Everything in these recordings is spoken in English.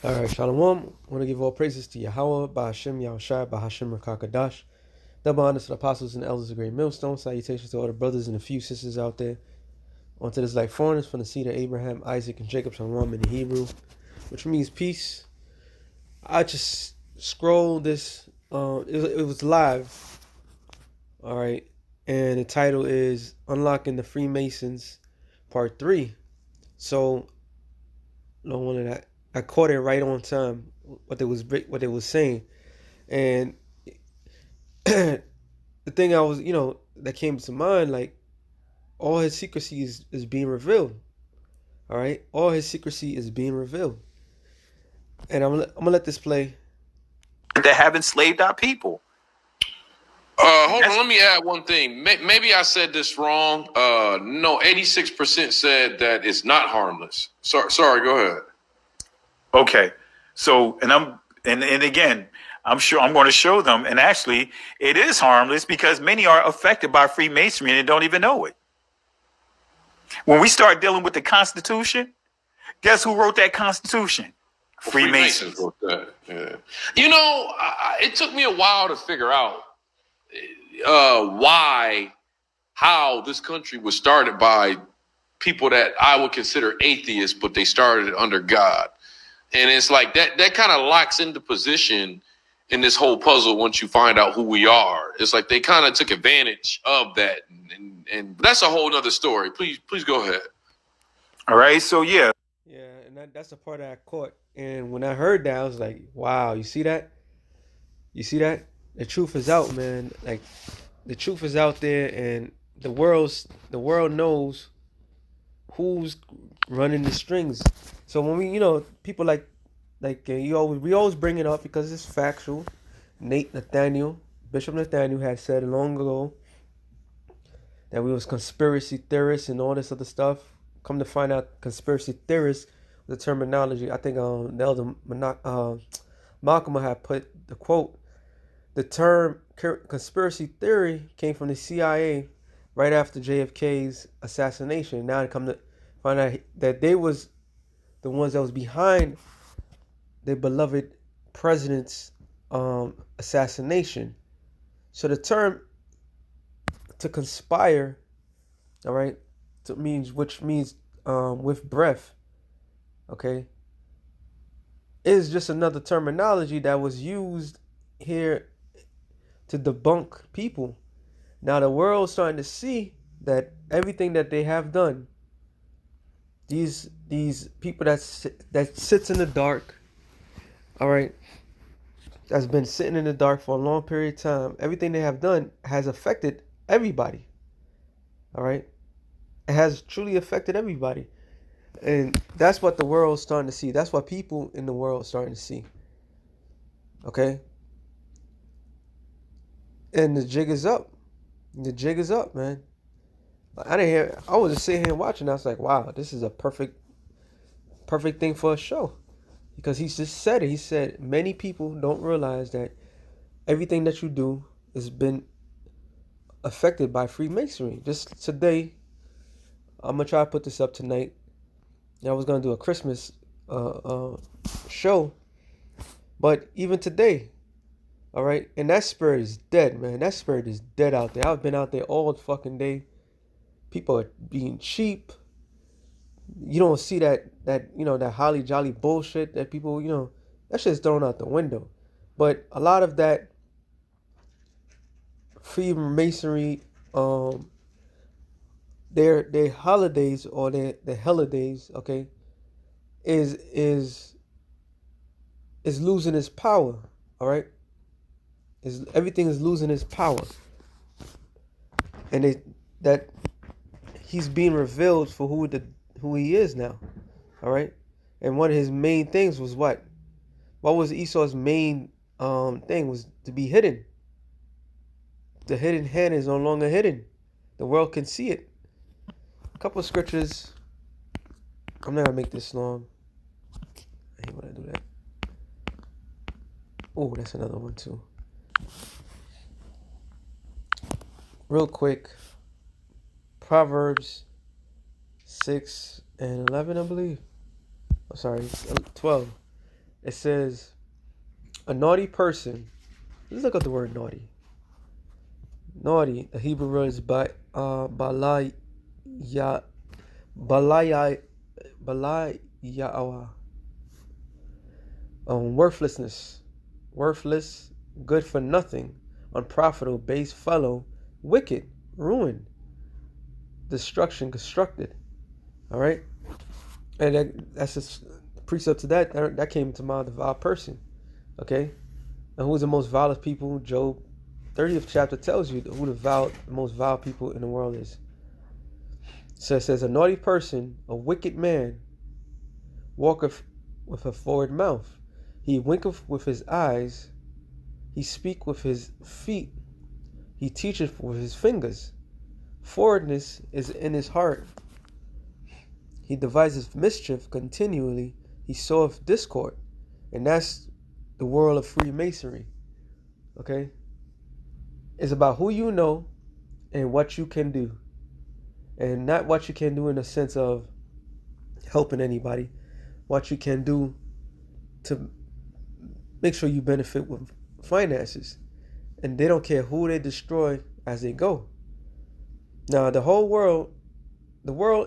All right, Shalom. I want to give all praises to Yahweh, Bahashem Yahushai, Bahashem Rakakadash. Double honors to the apostles and elders of Great Millstone. Salutations to all the brothers and a few sisters out there. Onto this like foreigners from the seed of Abraham, Isaac, and Jacob, Shalom in the Hebrew, which means peace. I just scrolled this. It was live. All right, and the title is "Unlocking the Freemasons, Part 3." So, no one that I caught it right on time. What they was saying. And the thing that came to mind, like all his secrecy is being revealed. All right, all his secrecy is being revealed, and I'm gonna let this play. That have enslaved our people. Hold on, let me add one thing. Maybe I said this wrong. No, 86% said that it's not harmless. Sorry, go ahead. Okay, so and again, I'm sure I'm going to show them, and actually, it is harmless because many are affected by Freemasonry and don't even know it. When we start dealing with the Constitution, guess who wrote that Constitution? Freemasons wrote that. Yeah. You know, it took me a while to figure out how this country was started by people that I would consider atheists, but they started it under God. And it's like that kind of locks into position in this whole puzzle once you find out who we are. It's like they kind of took advantage of that. And that's a whole nother story. Please go ahead. All right, so yeah. Yeah, and that's the part that I caught. And when I heard that, I was like, wow, you see that? You see that? The truth is out, man. Like the truth is out there, and the world knows who's running the strings. So when people we always bring it up because it's factual. Bishop Nathaniel had said long ago that we was conspiracy theorists and all this other stuff. Come to find out, conspiracy theorists, the terminology. I think the elder Malcolm had put the quote. The term conspiracy theory came from the CIA right after JFK's assassination. Now they come to find out that they was the ones that was behind their beloved president's assassination. So the term to conspire, all right, which means with breath, okay, is just another terminology that was used here to debunk people. Now the world's starting to see that everything that they have done, these people that sits in the dark, all right, that's been sitting in the dark for a long period of time, everything they have done has affected everybody. All right, it has truly affected everybody, and that's what the world's starting to see. That's what people in the world are starting to see. Okay, and the jig is up. The jig is up, man. I was just sitting here watching. I was like, wow, this is a perfect thing for a show. Because he just said it. He said many people don't realize that everything that you do has been affected by Freemasonry. Just today, I'm gonna try to put this up tonight. I was gonna do a Christmas show, but even today, all right, and that spirit is dead, man. That spirit is dead out there. I've been out there all fucking day. People are being cheap. You don't see that holly jolly bullshit that people, that shit's thrown out the window. But a lot of that Freemasonry, their holidays or their holidays, okay, is losing its power. All right, everything is losing its power, and that he's being revealed for who he is now. All right, and one of his main things was what was Esau's main thing was to be hidden. The hidden hand is no longer hidden. The world can see it. A couple of scriptures. I'm not gonna make this long. I hate when I do that. Oh, that's another one too. Real quick. Proverbs 6 and 11, I believe. I'm sorry, 12. It says, a naughty person. Let's look up the word naughty. Naughty, the Hebrew word is balaya, balaya, balaya, worthlessness, worthless, good for nothing, unprofitable, base fellow, wicked, ruin, destruction, constructed. All right, and that's just precept to that came to mind, the vile person. Okay, and who's the most vilest people? Job 30th chapter tells you who the most vile people in the world is. So it says, a naughty person, a wicked man, walketh with a forward mouth. He winketh with his eyes. He speak with his feet. He teacheth with his fingers. Forwardness is in his heart. He deviseth mischief continually. He soweth discord. And that's the world of Freemasonry. Okay? It's about who you know and what you can do. And not what you can do in the sense of helping anybody. What you can do to make sure you benefit with finances. And they don't care who they destroy as they go. Now, the world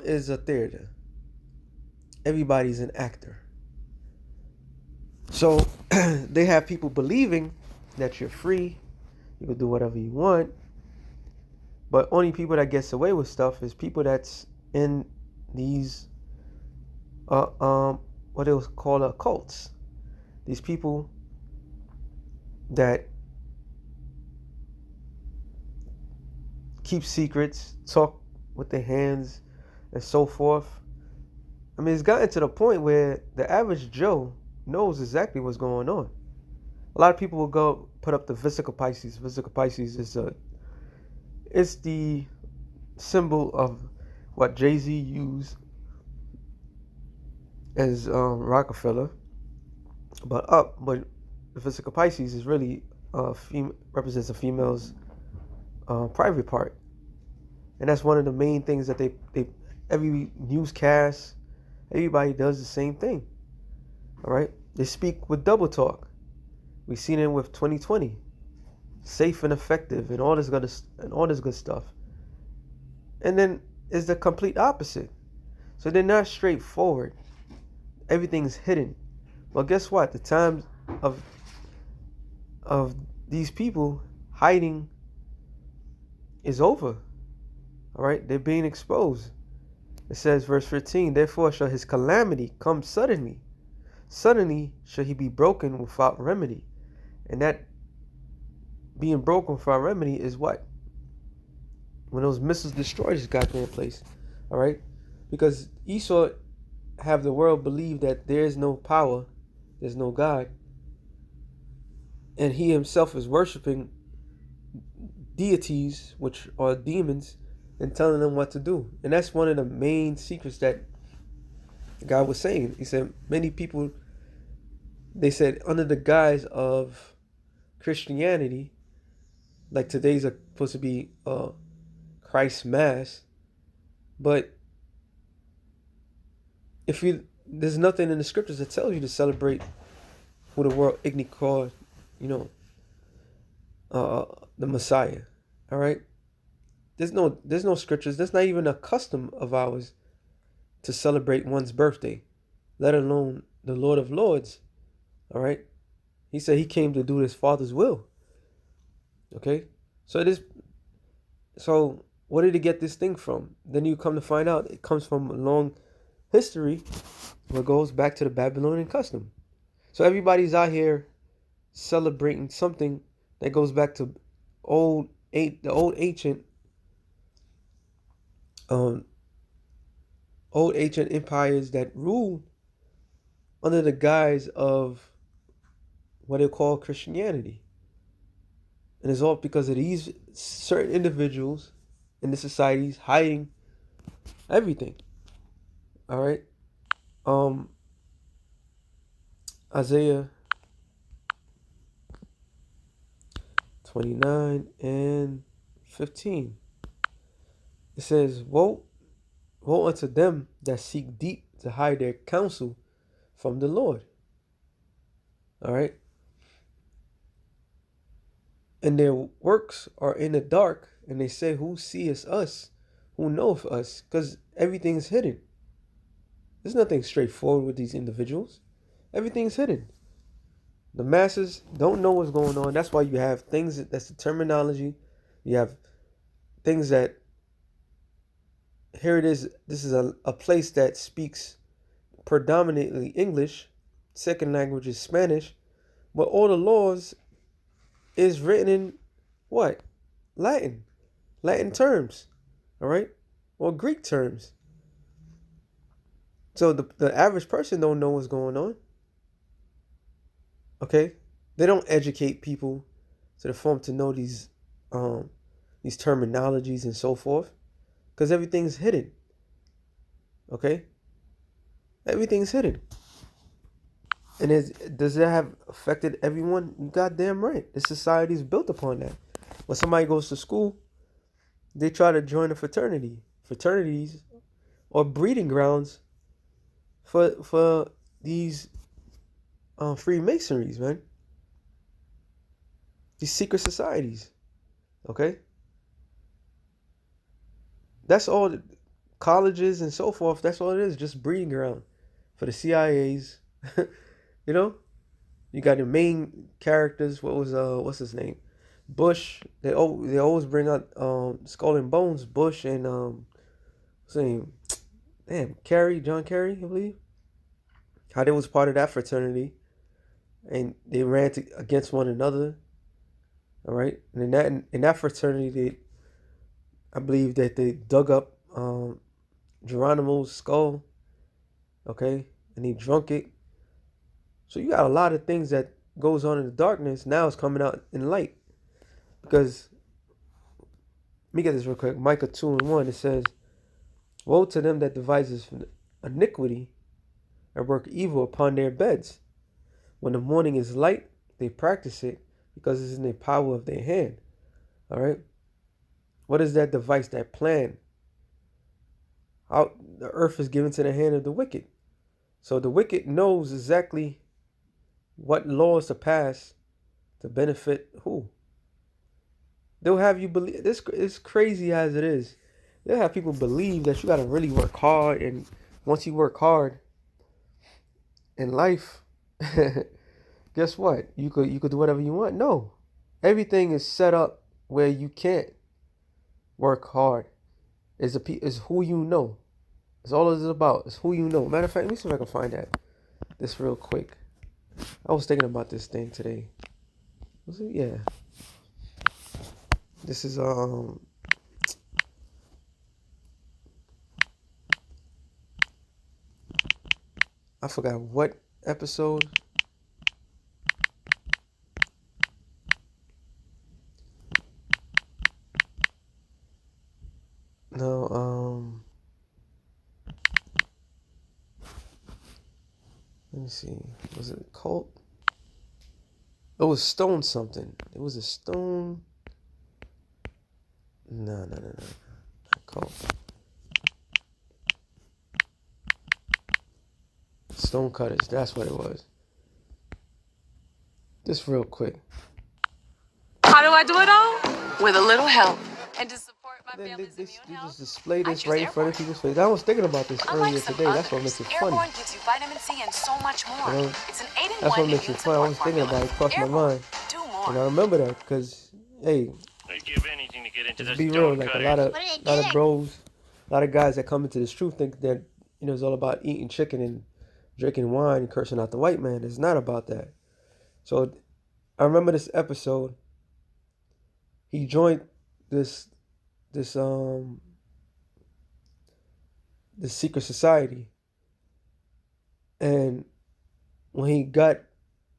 is a theater. Everybody's an actor. So they have people believing that you're free. You can do whatever you want. But only people that gets away with stuff is people that's in these what they call cults. These people that keep secrets, talk with their hands, and so forth. I mean, it's gotten to the point where the average Joe knows exactly what's going on. A lot of people will go put up the Vesica Pisces. Vesica Pisces is it's the symbol of what Jay-Z used as Rockefeller. But the Vesica Pisces is really represents a female's private part, and that's one of the main things that they every newscast, everybody does the same thing. All right, they speak with double talk. We've seen it with 2020, safe and effective, and all this good stuff. And then it's the complete opposite. So they're not straightforward. Everything's hidden. Well, guess what? The times of these people hiding is over. All right, they're being exposed. It says, verse 15, therefore shall his calamity come suddenly. Suddenly shall he be broken without remedy. And that being broken without remedy is what? When those missiles destroy this goddamn place. All right, because Esau have the world believe that there is no power, there's no God, and he himself is worshiping deities, which are demons, and telling them what to do. And that's one of the main secrets that God was saying. He said many people, they said under the guise of Christianity, like today's supposed to be Christ Mass, but there's nothing in the scriptures that tells you to celebrate who the world ignorantly called, the Messiah. All right, there's no scriptures. There's not even a custom of ours to celebrate one's birthday, let alone the Lord of Lords. All right, he said he came to do his Father's will. Okay, so where did he get this thing from? Then you come to find out it comes from a long history where it goes back to the Babylonian custom. So everybody's out here celebrating something that goes back to the old ancient empires that ruled under the guise of what they call Christianity. And it's all because of these certain individuals in the societies hiding everything. All right. Isaiah 29 and 15. It says, woe unto them that seek deep to hide their counsel from the Lord. All right. And their works are in the dark, and they say, who seeth us? Who knoweth us? Because everything's hidden. There's nothing straightforward with these individuals. Everything's hidden. The masses don't know what's going on. That's why you have things that's the terminology. You have things that, here it is. This is a place that speaks predominantly English. Second language is Spanish. But all the laws is written in what? Latin. Latin terms. All right? Or Greek terms. So the average person don't know what's going on. Okay? They don't educate people to the form to know these terminologies and so forth. Because everything's hidden. Okay? Everything's hidden. And does that have affected everyone? You goddamn right. The society is built upon that. When somebody goes to school, they try to join a fraternity. Fraternities are breeding grounds for these Freemasonries, man. These secret societies. Okay? That's all. Colleges and so forth, that's all it is. Just breeding ground for the CIAs. You know? You got the main characters. What's his name? Bush. They always bring out Skull and Bones. Bush and what's his name? Damn, John Kerry, I believe. How they was part of that fraternity, and they ran against one another. All right, and in that fraternity, I believe that they dug up Geronimo's skull. Okay, and he drunk it. So you got a lot of things that goes on in the darkness. Now it's coming out in light. Because, let me get this real quick. Micah 2:1, it says, woe to them that devises iniquity and work evil upon their beds. When the morning is light, they practice it because it's in the power of their hand. All right? What is that device, that plan? How the earth is given to the hand of the wicked. So the wicked knows exactly what laws to pass to benefit who. They'll have you believe, this is crazy as it is. They'll have people believe that you got to really work hard, and once you work hard in life, guess what? You could do whatever you want. No. Everything is set up where you can't work hard. It's who you know. It's all it's about. It's who you know. Matter of fact, let me see if I can find this real quick. I was thinking about this thing today. Was it? Yeah. This is I forgot what episode. No, let me see. Was it a cult? It was Stone something. It was a Stone. No. Not cult. Stone Cutters. That's what it was. Just real quick. How do I do it all? With a little help. And to support my Then family's they immune just health. display this choose right in front of Airborne. people's face. I was thinking about this Unlike earlier some today. That's what others, makes it funny. Airborne gives you vitamin C and so much more. You know, It's an 8-in-1 that's what makes it immune fun. I was support thinking about it. It crossed my Airborne. mind. Do And I more. remember that because, hey, I'd give anything to get into let's this be real. stone Like a cutter. lot of bros, a lot of guys that come into this truth think that, it's all about eating chicken and drinking wine and cursing out the white man. It's not about that. So I remember this episode. He joined this secret society, and when he got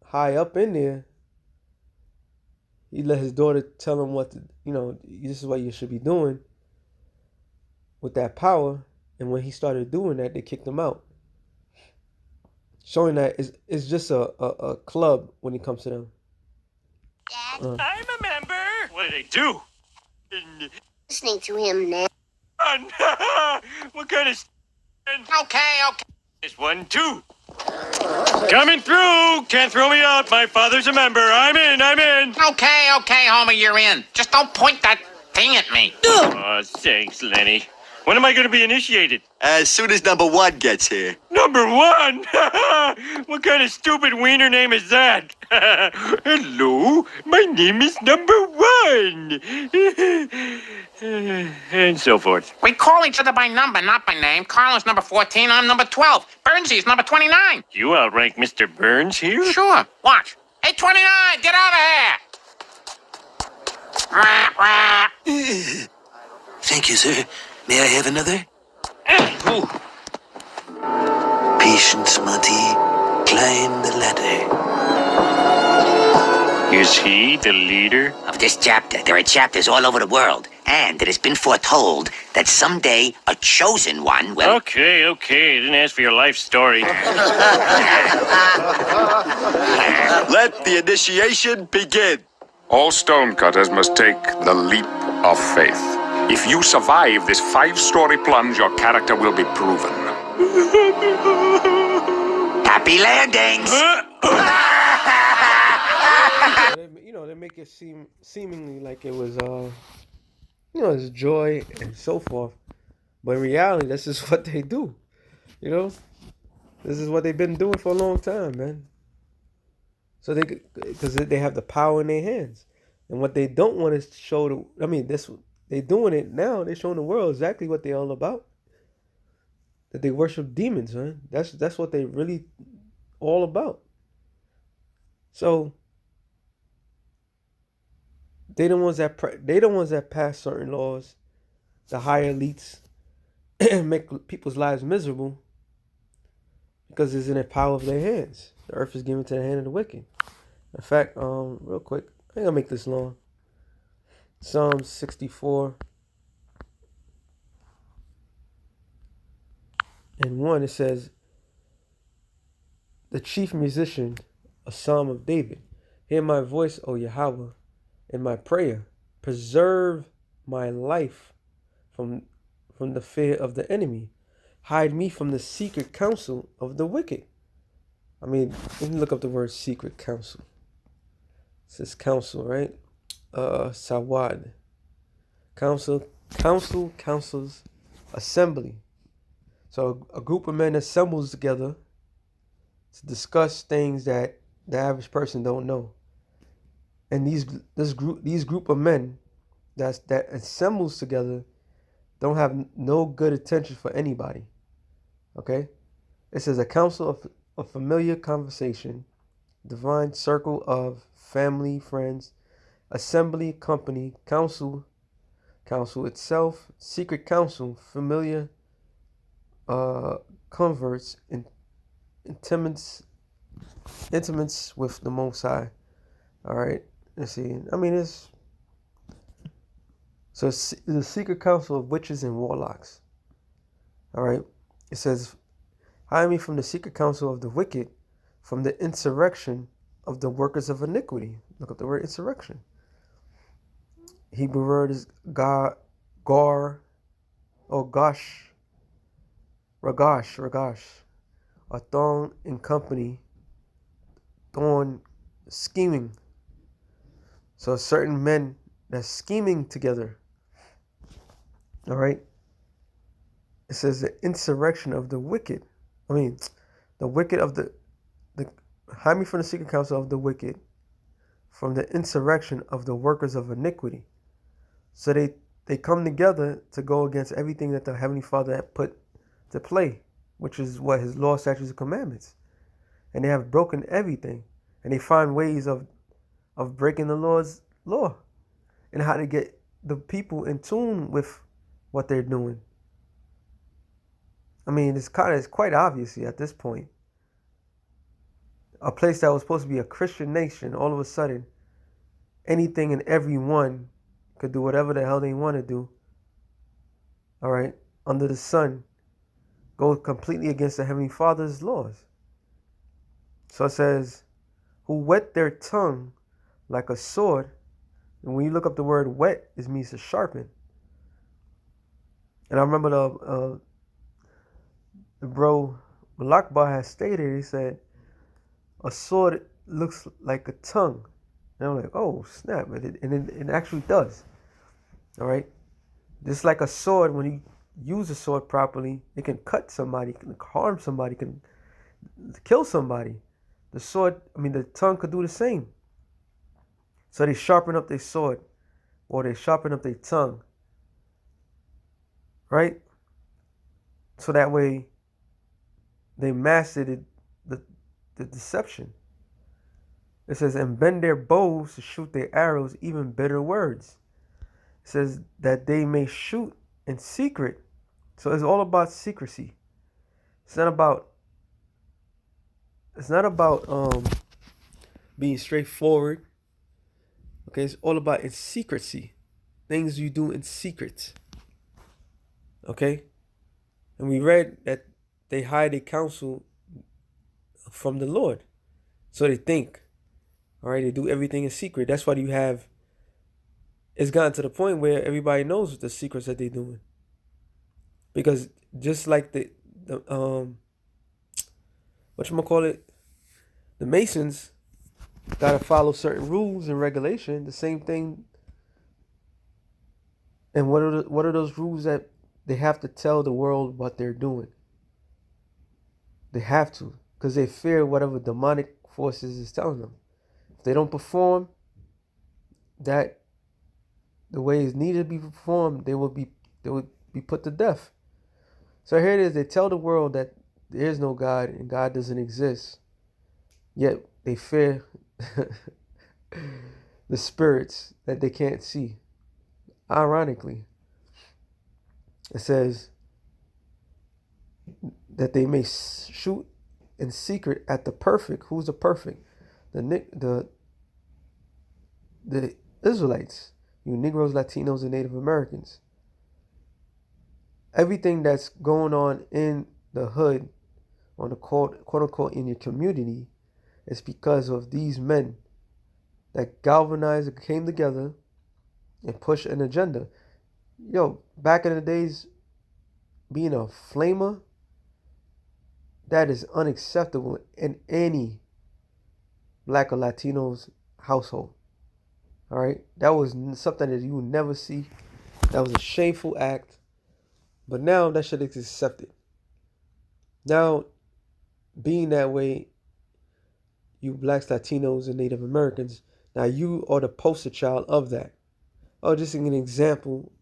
high up in there, he let his daughter tell him what to, this is what you should be doing with that power. And when he started doing that, they kicked him out, showing that it's just a club when it comes to them. I'm a member. What did they do? Listening to him now. Oh, no. What kind of? Okay. This one too. Coming through. Can't throw me out. My father's a member. I'm in. Okay, Homer, you're in. Just don't point that thing at me. Oh, thanks, Lenny. When am I going to be initiated? As soon as number one gets here. Number one? What kind of stupid wiener name is that? Hello, my name is Number One. And so forth. We call each other by number, not by name. Carlo's number 14, I'm number 12. Burnsy's number 29. You outrank Mr. Burns here? Sure, watch. Hey, 29, get out of here! Rah, rah. Thank you, sir. May I have another? Patience, Monty. Climb the ladder. Is he the leader? Of this chapter, there are chapters all over the world, and it has been foretold that someday a chosen one will... Okay. I didn't ask for your life story. Let the initiation begin. All stonecutters must take the leap of faith. If you survive this 5-story plunge, your character will be proven. Happy landings! They make it seemingly like it was, it's joy and so forth. But in reality, this is what they do. This is what they've been doing for a long time, man. So because they have the power in their hands, and what they don't want is to show they're doing it now. They're showing the world exactly what they're all about. That they worship demons, man. That's what they really all about. So they the ones that pass certain laws, the higher elites, make people's lives miserable because it's in the power of their hands. The earth is given to the hand of the wicked. In fact, real quick, I ain't gonna make this long. Psalm 64 and 1, it says, the chief musician, a psalm of David. Hear my voice, O Yahweh, in my prayer. Preserve my life from the fear of the enemy. Hide me from the secret counsel of the wicked. Let me look up the word secret counsel. It says counsel, right? Sawad. Councils, assembly. So a group of men assembles together to discuss things that the average person don't know. And these group of men that assembles together don't have no good attention for anybody. Okay? It says a council of familiar conversation, divine circle of family, friends, assembly, company, council itself, secret council, familiar converts, intimates with the Most High. All right, let's see. It's the secret council of witches and warlocks. All right, it says, hide me from the secret council of the wicked, from the insurrection of the workers of iniquity. Look up the word insurrection. Hebrew word is Ragash, a thorn in company, thorn scheming. So certain men that's scheming together. All right. It says the insurrection of the wicked. The wicked of the hide me from the secret council of the wicked, from the insurrection of the workers of iniquity. So they come together to go against everything that the Heavenly Father had put to play, which is what His law, statutes, and commandments. And they have broken everything. And they find ways of breaking the Lord's law and how to get the people in tune with what they're doing. It's quite obvious at this point. A place that was supposed to be a Christian nation, all of a sudden, anything and everyone could do whatever the hell they want to do. All right, under the sun, go completely against the Heavenly Father's laws. So it says, who whet their tongue like a sword. And when you look up the word wet, it means to sharpen. And I remember the bro Malakbar has stated, he said, a sword looks like a tongue. And I'm like, oh, snap. And it actually does. All right? Just like a sword, when you use a sword properly, it can cut somebody, can harm somebody, can kill somebody. The tongue could do the same. So they sharpen up their sword, or they sharpen up their tongue, right? So that way they mastered the deception. It says, and bend their bows to shoot their arrows, even bitter words. It says that they may shoot in secret. So it's all about secrecy. It's not about being straightforward. Okay, it's all about in secrecy. Things you do in secret. Okay? And we read that they hide their counsel from the Lord. So they think. All right, they do everything in secret. That's why it's gotten to the point where everybody knows the secrets that they're doing. Because just like the Masons gotta follow certain rules and regulation, the same thing. And what are those rules that they have to tell the world what they're doing? They have to, because they fear whatever demonic forces is telling them. If they don't perform that the way it's needed to be performed, they would be put to death. So here it is, they tell the world that there is no God and God doesn't exist. Yet they fear the spirits that they can't see. Ironically, it says that they may shoot in secret at the perfect. Who's the perfect? The Israelites, you Negroes, Latinos, and Native Americans. Everything that's going on in the hood, on the quote unquote in your community, is because of these men that galvanized and came together and pushed an agenda. Yo, back in the days, being a flamer, that is unacceptable in any Black or Latino's household. All right, that was something that you would never see. That was a shameful act. But now that shit is accepted. Now, being that way, you Blacks, Latinos, and Native Americans, now you are the poster child of that. Oh, just an example,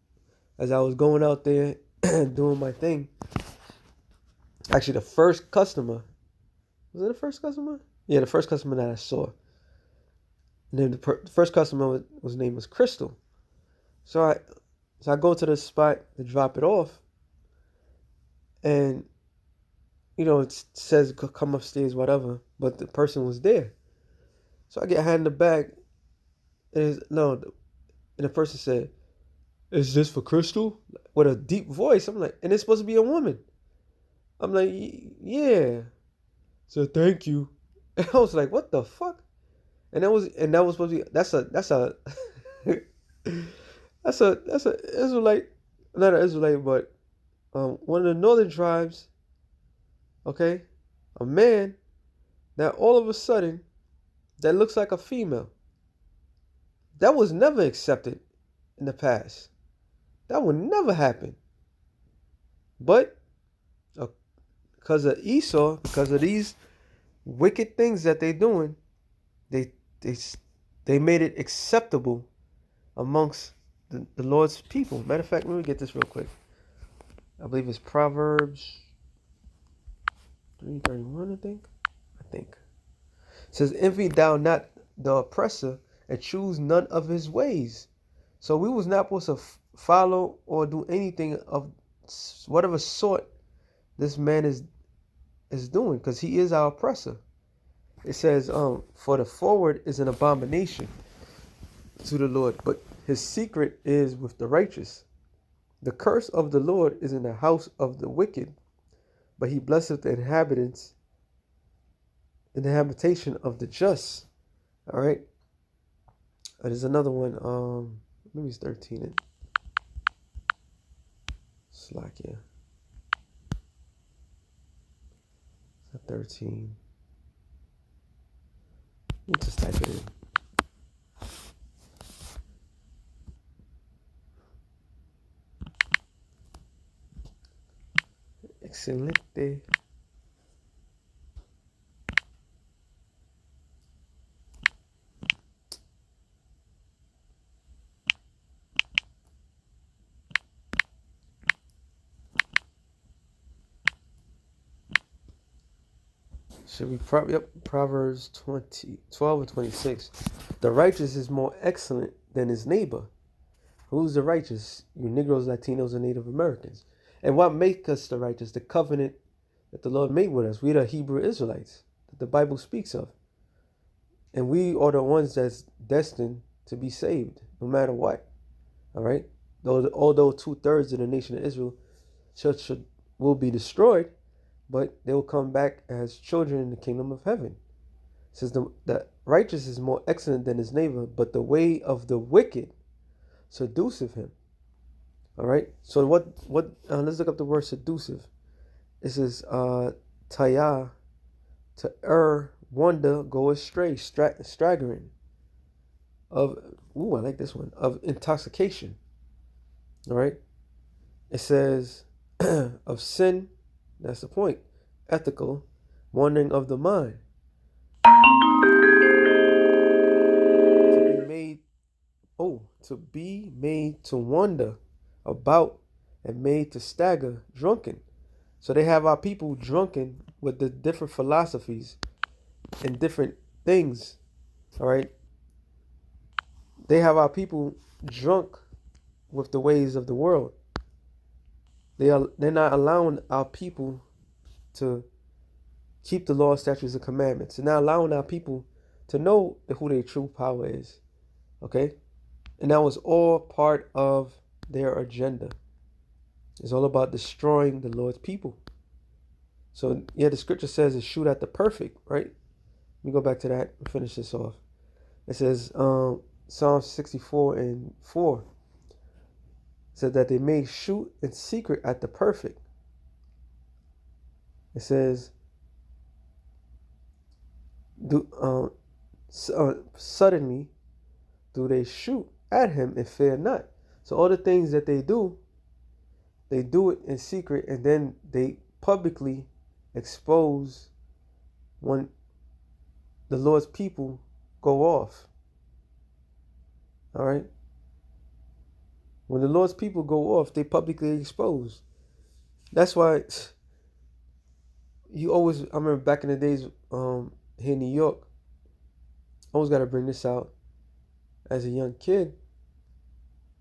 as I was going out there doing my thing. Actually, the first customer, was it the first customer? Yeah, the first customer that I saw. And then the first customer was name was Crystal. So I go to the spot to drop it off. And, it says come upstairs, whatever. But the person was there. So I get handed the bag. And the person said, "Is this for Crystal?" With a deep voice. I'm like, and it's supposed to be a woman. I'm like, yeah. So thank you. And I was like, what the fuck? And that was supposed to be that's a Israelite, not an Israelite, but one of the northern tribes. Okay, a man that all of a sudden that looks like a female. That was never accepted in the past. That would never happen. But because of Esau, because of these wicked things that they're doing, they made it acceptable amongst the Lord's people. Matter of fact, let me get this real quick. I believe it's Proverbs 3:31, I think. It says, envy thou not the oppressor, and choose none of his ways. So we was not supposed to follow or do anything of whatever sort this man is doing, because he is our oppressor. It says, for the forward is an abomination to the Lord, but his secret is with the righteous. The curse of the Lord is in the house of the wicked, but he blesseth the inhabitants in the habitation of the just. All right. There's another one. Maybe it's 13. Slack, yeah. 13. Let me just type it in. Excelente. Should we Proverbs 12 and 26. The righteous is more excellent than his neighbor. Who's the righteous? You Negroes, Latinos, and Native Americans. And what makes us the righteous? The covenant that the Lord made with us. We the Hebrew Israelites that the Bible speaks of. And we are the ones that's destined to be saved, no matter what. All right? Although 2/3 of the nation of Israel will be destroyed, but they will come back as children in the kingdom of heaven. It says the righteous is more excellent than his neighbor, but the way of the wicked seduceth him. All right. So let's look up the word seductive. This is taya, to err, wander, go astray, staggering. I like this one. Of intoxication. All right. It says of sin. That's the point. Ethical, wandering of the mind. To be made to wander about and made to stagger, drunken. So they have our people drunken with the different philosophies and different things. All right. They have our people drunk with the ways of the world. They're not allowing our people to keep the law, statutes, and commandments. They're not allowing our people to know who their true power is. Okay? And that was all part of their agenda. It's all about destroying the Lord's people. So, yeah, the scripture says to shoot at the perfect, right? Let me go back to that and finish this off. It says, Psalm 64 and 4. Said that they may shoot in secret at the perfect. It says, suddenly do they shoot at him and fear not. So all the things that they do it in secret, and then they publicly expose when the Lord's people go off. All right. When the Lord's people go off, they publicly expose. That's why I remember back in the days here in New York, I always got to bring this out. As a young kid,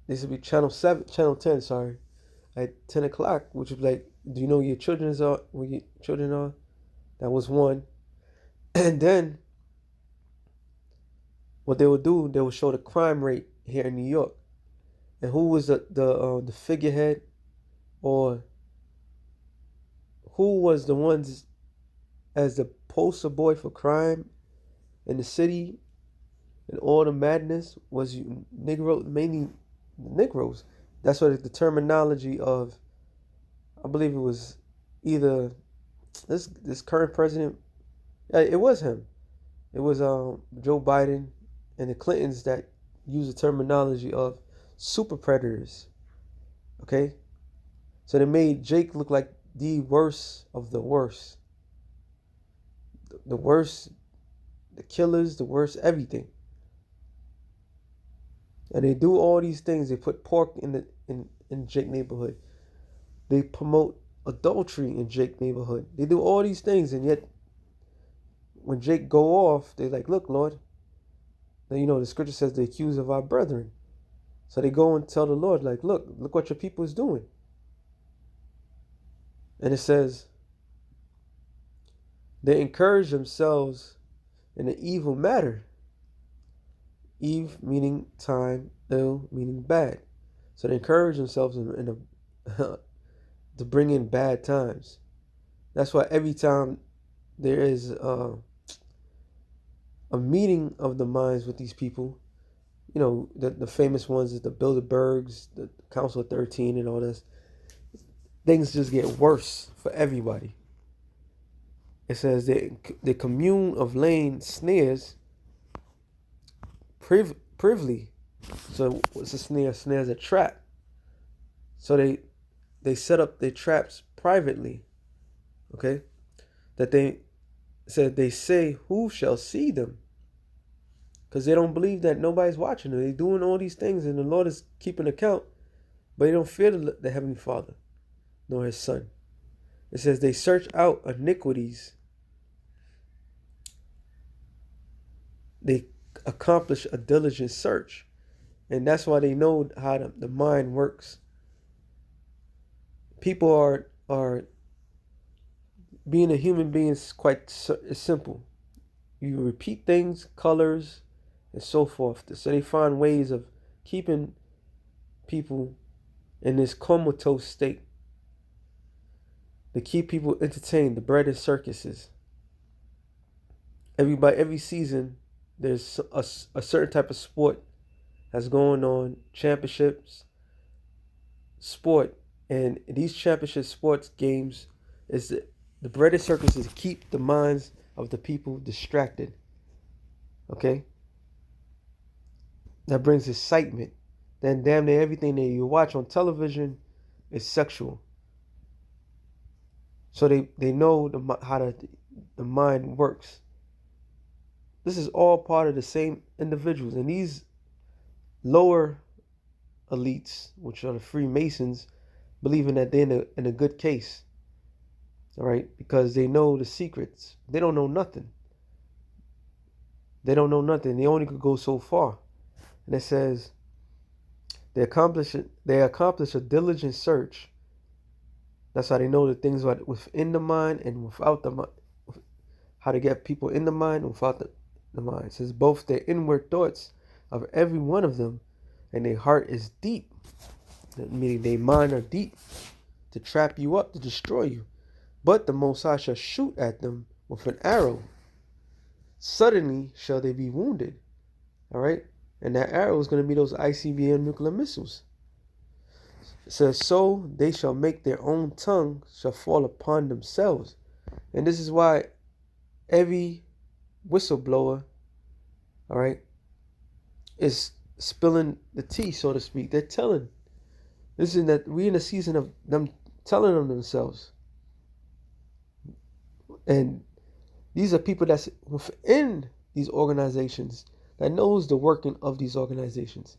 this would be channel 10, at 10 o'clock, which would be like, do you know where your children are? That was one. And then what they would do, they would show the crime rate here in New York. And who was the figurehead, or who was the ones as the poster boy for crime in the city and all the madness was mainly Negroes. That's what the terminology of, I believe it was either this current president, it was him. It was Joe Biden and the Clintons that used the terminology of super predators. Okay? So they made Jake look like the worst of the worst. The worst, the killers, the worst everything. And they do all these things. They put pork in Jake neighborhood. They promote adultery in Jake neighborhood. They do all these things, and yet when Jake go off, they're like, look, Lord. Now, the scripture says the accuser of our brethren. So they go and tell the Lord, like, look what your people is doing. And it says, they encourage themselves in an evil matter. Eve meaning time, ill meaning bad. So they encourage themselves to bring in bad times. That's why every time there is a meeting of the minds with these people, the famous ones is the Bilderbergs, the Council of 13 and all this, things just get worse for everybody. It says the commune of laying snares privily. So what's a snare? A snare is a trap. So they set up their traps privately. Okay? That they said they say, who shall see them? Because they don't believe that nobody's watching them. They're doing all these things and the Lord is keeping account, but they don't fear the Heavenly Father nor his Son. It says they search out iniquities. They accomplish a diligent search. And that's why they know how the mind works. People are being a human being is quite simple. You repeat things, colors, and so forth. So they find ways of keeping people in this comatose state. They keep people entertained, the bread and circuses. Every season, there's a certain type of sport that's going on, championships, sport. And these championship sports games is the bread and circuses to keep the minds of the people distracted. Okay? That brings excitement. Then damn near everything that you watch on television is sexual. So they know how the mind works. This is all part of the same individuals. And these lower elites, which are the Freemasons, believing that they're in a good case. All right? Because they know the secrets. They don't know nothing. They don't know nothing. They only could go so far. And it says they accomplish a diligent search. That's how they know the things within the mind and without the mind. How to get people in the mind and without the mind. It says both their inward thoughts of every one of them and their heart is deep. Meaning their mind are deep to trap you up, to destroy you. But the Most High shall shoot at them with an arrow. Suddenly shall they be wounded. All right? And that arrow is going to be those ICBM nuclear missiles. It says, so they shall make their own tongue shall fall upon themselves. And this is why every whistleblower, all right, is spilling the tea, so to speak. They're telling. Listen, that we're in a season of them telling on themselves. And these are people that's within these organizations that knows the working of these organizations.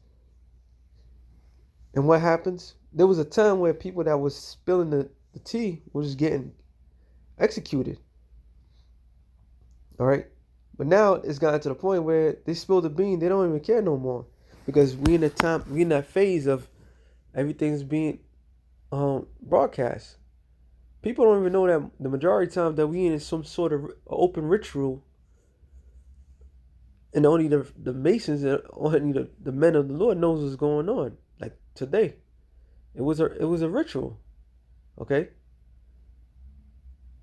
And what happens? There was a time where people that was spilling the tea were just getting executed. All right? But now it's gotten to the point where they spill the bean, they don't even care no more. Because we in that phase of everything's being broadcast. People don't even know that the majority of the time that we in is some sort of open ritual. And only the Masons and only the men of the Lord knows what's going on. Like today. It was a ritual. Okay?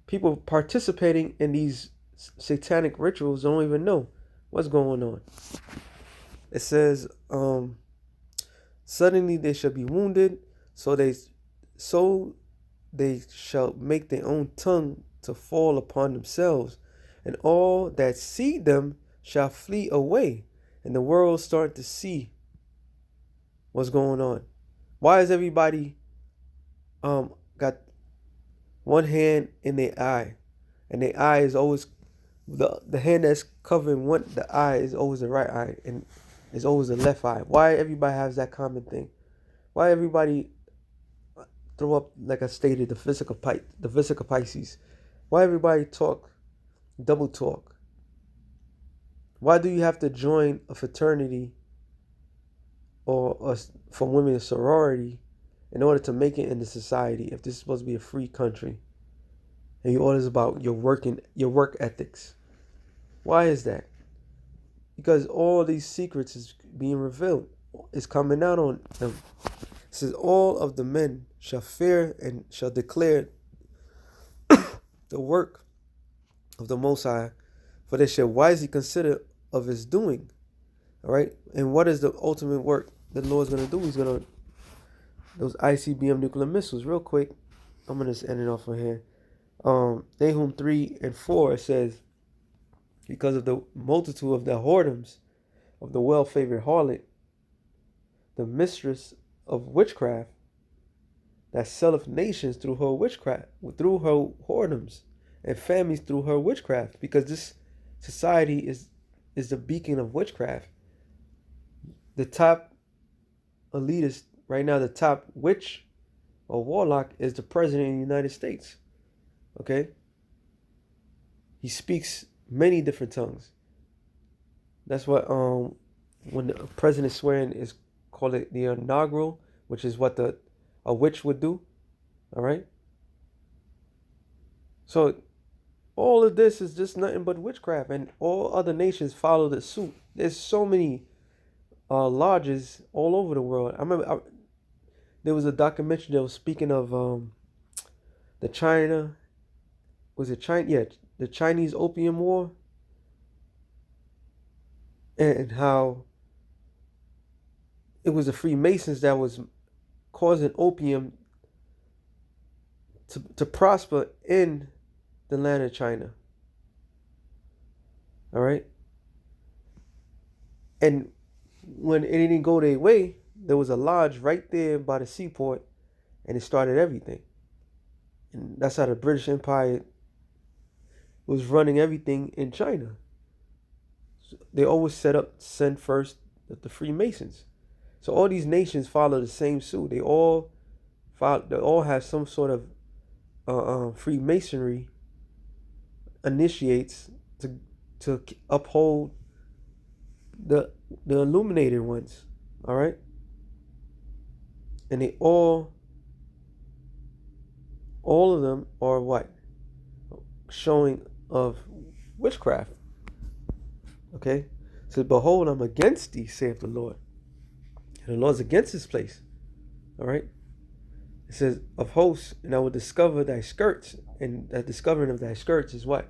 People participating in these satanic rituals don't even know what's going on. It says, suddenly they shall be wounded, so they shall make their own tongue to fall upon themselves, and all that see them shall flee away. And the world start to see what's going on. Why is everybody got one hand in their eye, and their eye is always the hand that's covering the eye is always the right eye, and is always the left eye? Why everybody has that common thing? Why everybody throw up, like I stated, the physical Pisces? Why everybody double talk? Why do you have to join a fraternity or for women a sorority in order to make it in the society if this is supposed to be a free country? And your orders about your work ethics. Why is that? Because all these secrets is being revealed. It's coming out on them. It says, all of the men shall fear and shall declare the work of the Most High, for they shall wisely consider of his doing. All right? And what is the ultimate work that the Lord's going to do? He's going to, those ICBM nuclear missiles, real quick. I'm going to just end it off on here. Nahum 3 and 4, it says, because of the multitude of the whoredoms of the well-favored harlot, the mistress of witchcraft, that selleth nations through her witchcraft, through her whoredoms, and families through her witchcraft, because this society is the beacon of witchcraft. The top elitist right now, the top witch or warlock is the president of the United States. Okay? He speaks many different tongues. That's what when the president swearing is called it the inaugural, which is what a witch would do. All right? So all of this is just nothing but witchcraft, and all other nations follow the suit. There's so many lodges all over the world. I remember there was a documentary that was speaking of the China, was it China? Yeah, the Chinese Opium War, and how it was the Freemasons that was causing opium to prosper in the land of China. All right. And when it didn't go their way, there was a lodge right there by the seaport, and it started everything. And that's how the British Empire was running everything in China. So they always send first the Freemasons. So all these nations follow the same suit. They all have some sort of Freemasonry initiates to uphold the illuminated ones. All right. And they all of them are what? Showing of witchcraft. Okay. It says, behold, I'm against thee, saith the Lord. And the Lord's against this place. All right. It says, of hosts, and I will discover thy skirts. And that discovering of thy skirts is what?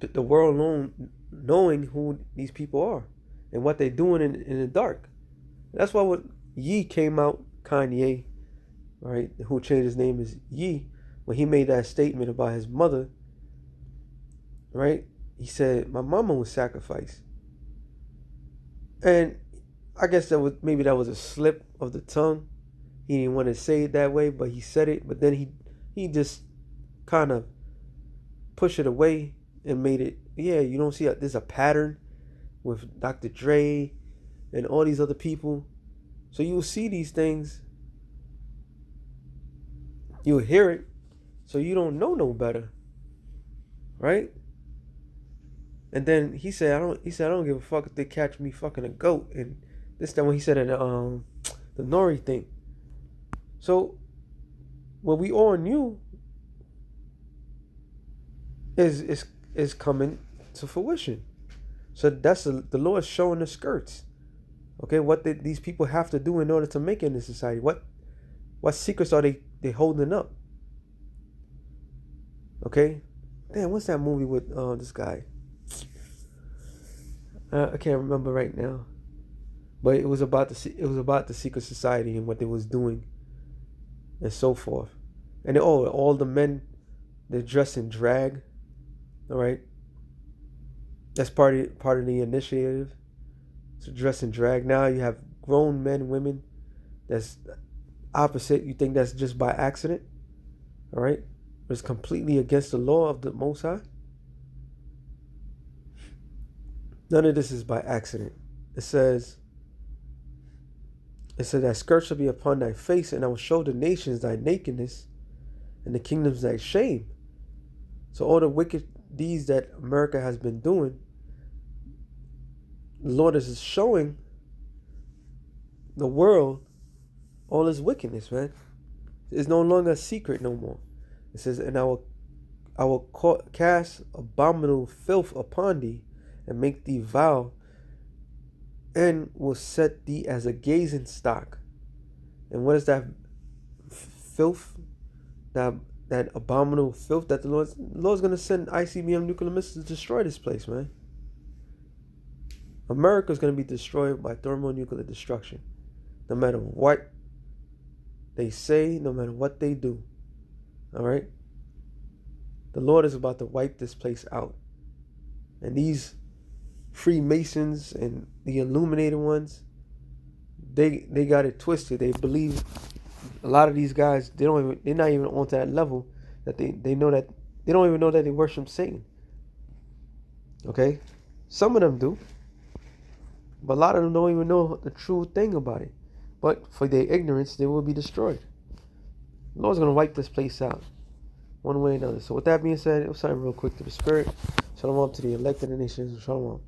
The world knowing who these people are and what they're doing in the dark. That's why when Ye came out, Kanye, right, who changed his name is Ye, when he made that statement about his mother, right, he said, my mama was sacrificed. And I guess that was a slip of the tongue. He didn't want to say it that way, but he said it. But then he just kind of pushed it away and made it, yeah, you don't see there's a pattern with Dr. Dre and all these other people. So you will see these things, you'll hear it, so you don't know no better, right? And then he said, I don't give a fuck if they catch me fucking a goat. And this time when he said it, the Nori thing. So what we all knew is coming to fruition. So that's the Lord showing the skirts. Okay, what these people have to do in order to make it in this society. What secrets are they holding up? Okay, damn, what's that movie with this guy? I can't remember right now, but it was about the secret society and what they was doing, and so forth. And all the men, they're dressed in drag. All right, that's part of the initiative. To dress in drag. Now you have grown men, women. That's opposite. You think that's just by accident? All right, it's completely against the law of the Most High. None of this is by accident. It says that skirt shall be upon thy face, and I will show the nations thy nakedness, and the kingdoms thy shame. So all the wicked deeds that America has been doing, the Lord is showing the world all his wickedness, man. It's no longer a secret no more. It says, and I will cast abominable filth upon thee, and make thee vile, and will set thee as a gazing stock. And what is that filth? That abominable filth that the Lord's going to send ICBM nuclear missiles to destroy this place, man. America is going to be destroyed by thermonuclear destruction. No matter what they say, no matter what they do. All right? The Lord is about to wipe this place out. And these Freemasons and the Illuminated ones, they got it twisted. They believe a lot of these guys, they're not even on to that level that they know that they don't even know that they worship Satan. Okay? Some of them do. But a lot of them don't even know the true thing about it. But for their ignorance, they will be destroyed. The Lord's going to wipe this place out, one way or another. So with that being said, it was something real quick to the spirit. Shalom to the elect of the nations. Shalom.